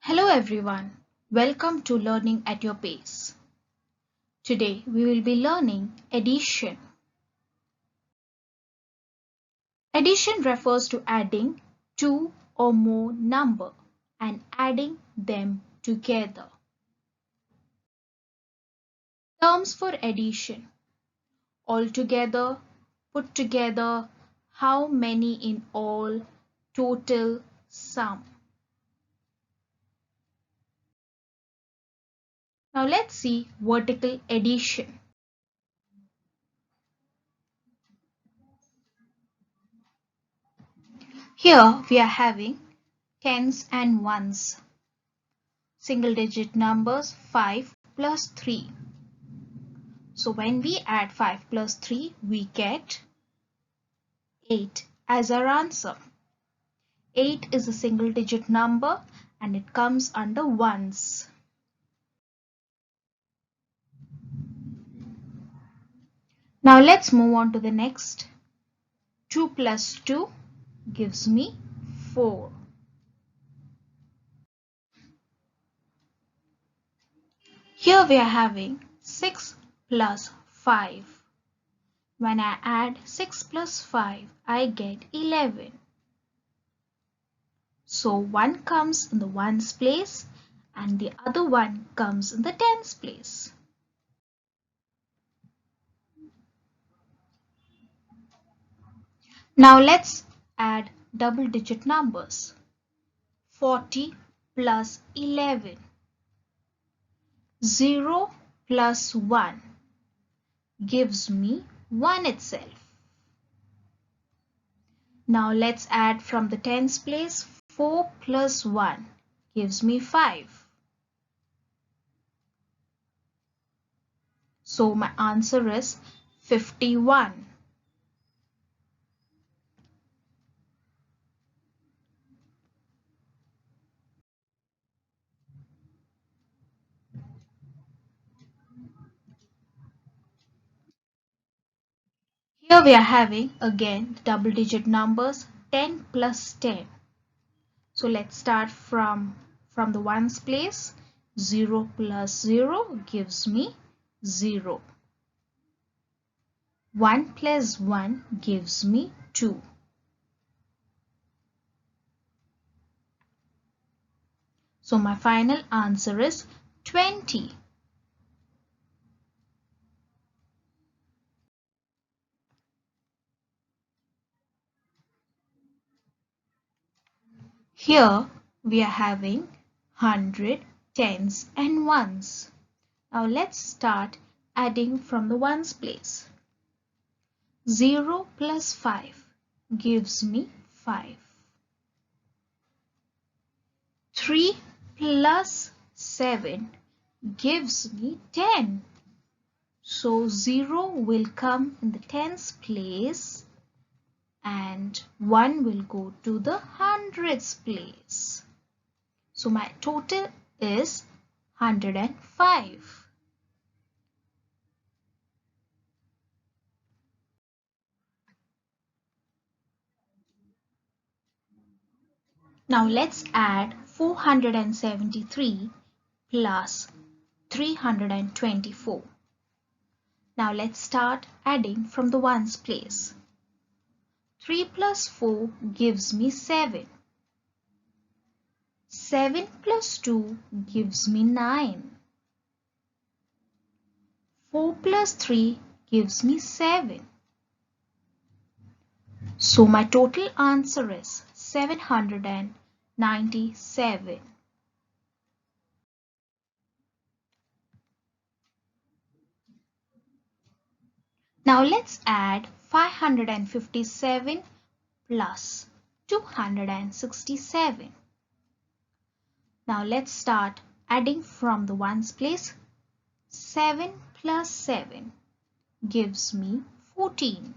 Hello everyone, welcome to Learning at Your Pace. Today we will be learning addition. Addition refers to adding two or more number and adding them together. Terms for addition: altogether, put together, how many in all, total, sum. Now let's see vertical addition. Here we are having tens and ones. Single digit numbers 5 plus 3. So when we add 5 plus 3, we get 8 as our answer. 8 is a single digit number and it comes under ones. Now let's move on to the next. 2 plus 2 gives me 4. Here we are having 6 plus 5. When I add 6 plus 5, I get 11. So one comes in the ones place and the other one comes in the tens place. Now let's add double digit numbers. 40 plus 11. 0 plus 1 gives me 1 itself. Now let's add from the tens place. 4 plus 1 gives me 5. So my answer is 51. Here we are having again double digit numbers 10 plus 10. So let's start from the ones place. 0 plus 0 gives me 0. 1 plus 1 gives me 2. So my final answer is 20. Here we are having 100, tens and ones. Now let's start adding from the ones place. 0 plus 5 gives me 5. 3 plus 7 gives me 10. So 0 will come in the tens place and 1 will go to the hundreds place. So my total is 105. Now let's add 473 plus 324. Now let's start adding from the ones place. 3 plus 4 gives me 7. 7 plus 2 gives me 9. 4 plus 3 gives me 7. So my total answer is 797. Now let's add 557 plus 267. Now let's start adding from the ones place. 7 plus 7 gives me 14.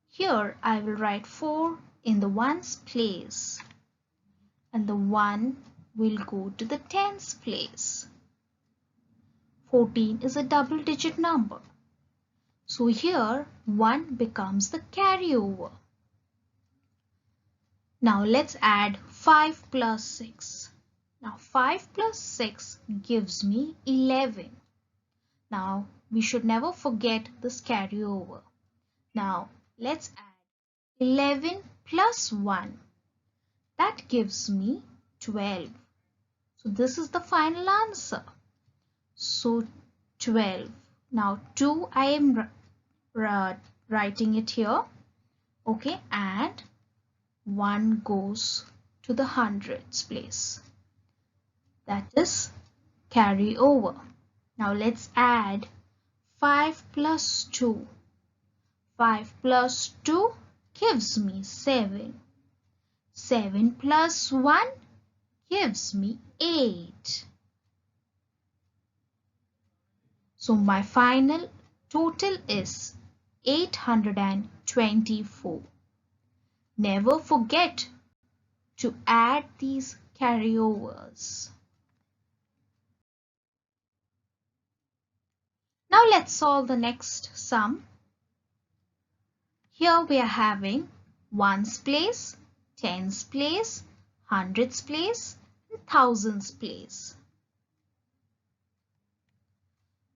Here I will write 4 in the ones place and the 1 will go to the tens place. 14 is a double digit number. So here 1 becomes the carryover. Now let's add 5 plus 6. Now 5 plus 6 gives me 11. Now we should never forget this carryover. Now let's add 11 plus 1. That gives me 12. So this is the final answer. So 12. Now 2 I am writing it here. Okay, and 1 goes to the hundreds place. That is carry over. Now let's add 5 plus 2. 5 plus 2 gives me 7. 7 plus 1 gives me 8. So my final total is 824. Never forget to add these carryovers. Now let's solve the next sum. Here we are having ones place, tens place, hundreds place, and thousands place.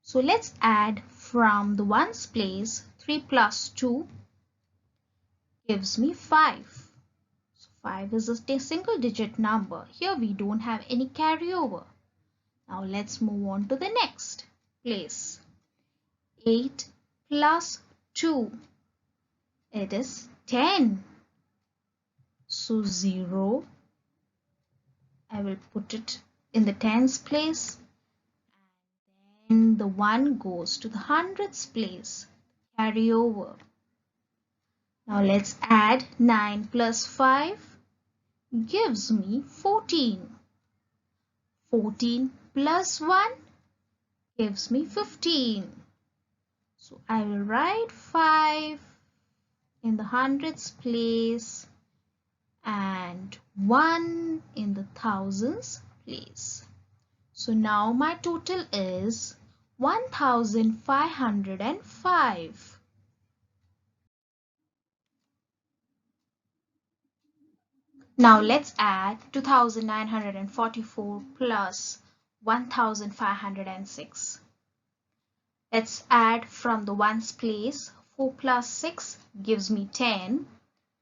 So let's add from the ones place. 3 plus 2 gives me 5. So 5 is a single digit number. Here we don't have any carryover. Now let's move on to the next place. 8 plus 2. It is 10. So 0. I will put it in the tens place. And the 1 goes to the hundreds place. Carry over. Now let's add 9 plus 5 gives me 14. 14 plus 1 gives me 15. So I will write 5 in the hundreds place and 1 in the thousands place. So now my total is 1505. Now let's add 2944 plus 1506. Let's add from the ones place. 4 plus 6 gives me 10.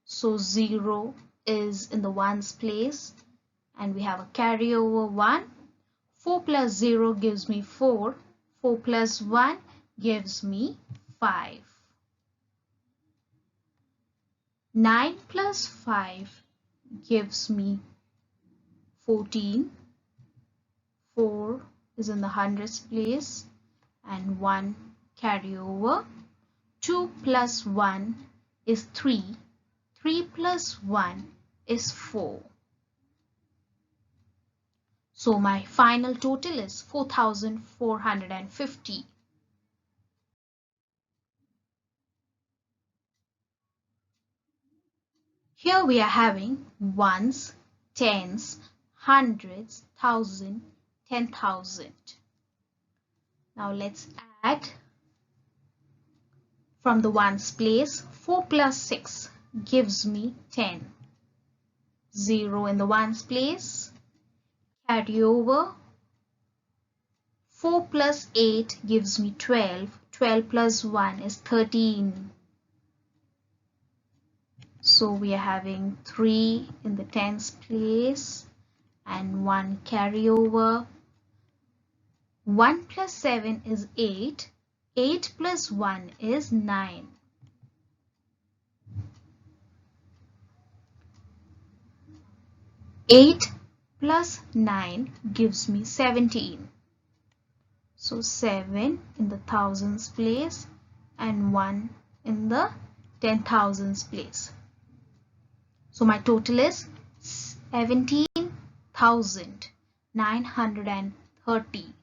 So 0 is in the ones place and we have a carryover 1. 4 plus 0 gives me 4. 4 plus 1 gives me 5. 9 plus 5 gives me 14. 4 is in the hundreds place and 1 carryover. 2 plus 1 is 3. 3 plus 1 is 4. So my final total is 4450. Here we are having ones, tens, hundreds, thousand, 10,000. Now let's add from the ones place. 4 plus 6 gives me 10. 0 in the ones place. Carry over. 4 plus 8 gives me 12. 12 plus 1 is 13. So we are having 3 in the tens place and 1 carryover. 1 plus 7 is 8. 8 plus 1 is 9. Eight plus 9 gives me 17. So 7 in the thousands place and 1 in the 10,000s place. So my total is 17,930.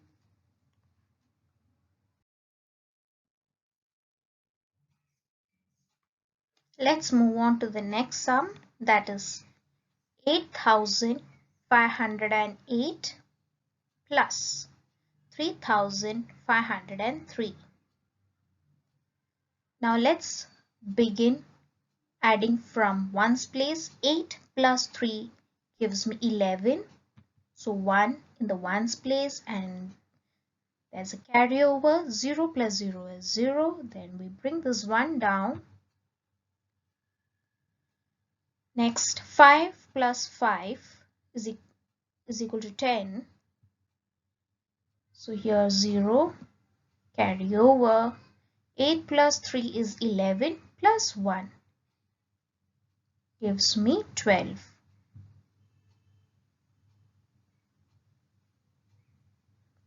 Let's move on to the next sum, that is 8,508 plus 3,503. Now let's begin adding from ones place. 8 plus 3 gives me 11. So 1 in the ones place, and there's a carryover. 0 plus 0 is 0. Then we bring this 1 down. Next, 5 plus 5 is equal to 10. So here 0, carry over. 8 plus 3 is 11 plus 1 gives me 12.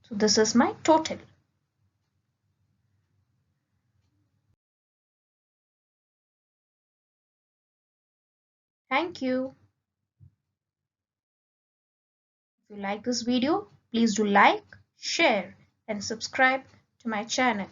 So this is my total. Thank you. If you like this video, please do like, share and subscribe to my channel.